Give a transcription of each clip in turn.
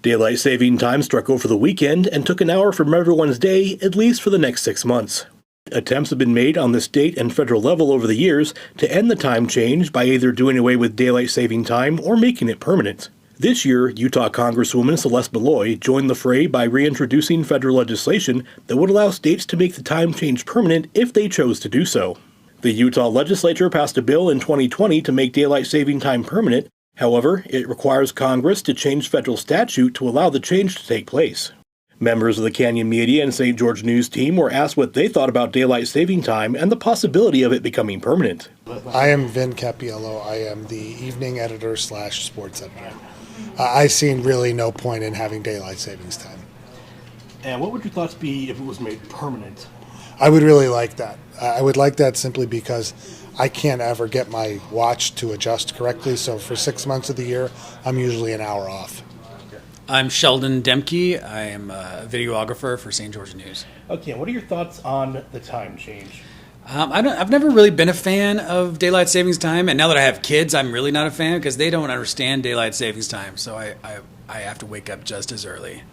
Daylight saving time struck over the weekend and took an hour from everyone's day, at least for the next 6 months. Attempts have been made on the state and federal level over the years to end the time change by either doing away with daylight saving time or making it permanent. This year, Utah Congresswoman Celeste Beloy joined the fray by reintroducing federal legislation that would allow states to make the time change permanent if they chose to do so. The Utah legislature passed a bill in 2020 to make daylight saving time permanent. However, it requires Congress to change federal statute to allow the change to take place. Members of the Canyon Media and St. George News team were asked what they thought about daylight saving time and the possibility of it becoming permanent. I am Vin Capiello. I am the evening editor / sports editor. I see really no point in having daylight savings time. And what would your thoughts be if it was made permanent? I would really like that. I would like that simply because I can't ever get my watch to adjust correctly, so for 6 months of the year, I'm usually an hour off. I'm Sheldon Demke. I am a videographer for St. George News. Okay, what are your thoughts on the time change? I've never really been a fan of daylight savings time, and now that I have kids, I'm really not a fan because they don't understand daylight savings time, so I have to wake up just as early,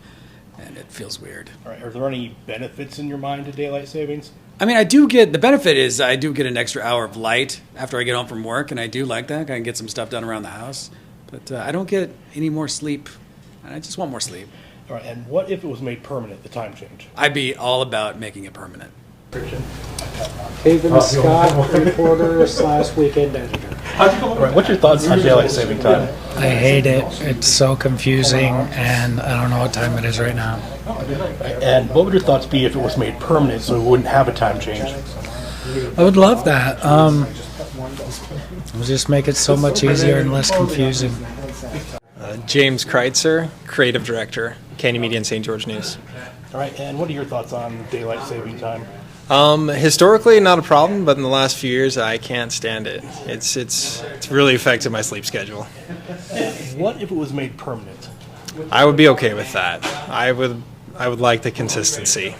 and it feels weird. All right, are there any benefits in your mind to daylight savings? I mean, the benefit is I do get an extra hour of light after I get home from work, and I do like that. I can get some stuff done around the house, but I don't get any more sleep. I just want more sleep. All right, and what if it was made permanent, the time change? I'd be all about making it permanent. Haven Scott, reporter / weekend editor. All right, what's your thoughts on daylight saving time? I hate it. It's so confusing, and I don't know what time it is right now. And what would your thoughts be if it was made permanent so we wouldn't have a time change? I would love that. It would just make it so much easier and less confusing. James Kreitzer, creative director, Canyon Media and St. George News. All right, and what are your thoughts on daylight saving time? Historically, not a problem, but in the last few years, I can't stand it. It's really affected my sleep schedule. What if it was made permanent? I would be okay with that. I would like the consistency.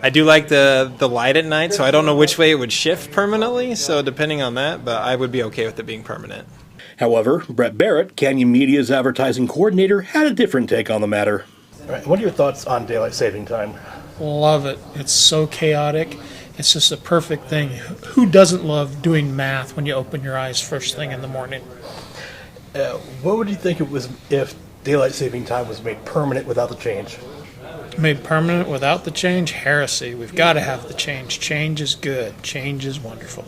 I do like the light at night, so I don't know which way it would shift permanently, so depending on that, but I would be okay with it being permanent. However, Brett Barrett, Canyon Media's advertising coordinator, had a different take on the matter. All right, what are your thoughts on daylight saving time? Love it. It's so chaotic. It's just a perfect thing. Who doesn't love doing math when you open your eyes first thing in the morning? What would you think it was if daylight saving time was made permanent without the change? Made permanent without the change? Heresy. We've got to have the change. Change is good. Change is wonderful.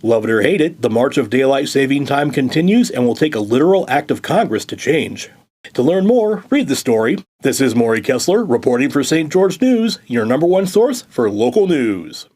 Love it or hate it, the march of daylight saving time continues and will take a literal act of Congress to change. To learn more, read the story. This is Mori Kessler reporting for St. George News, your #1 source for local news.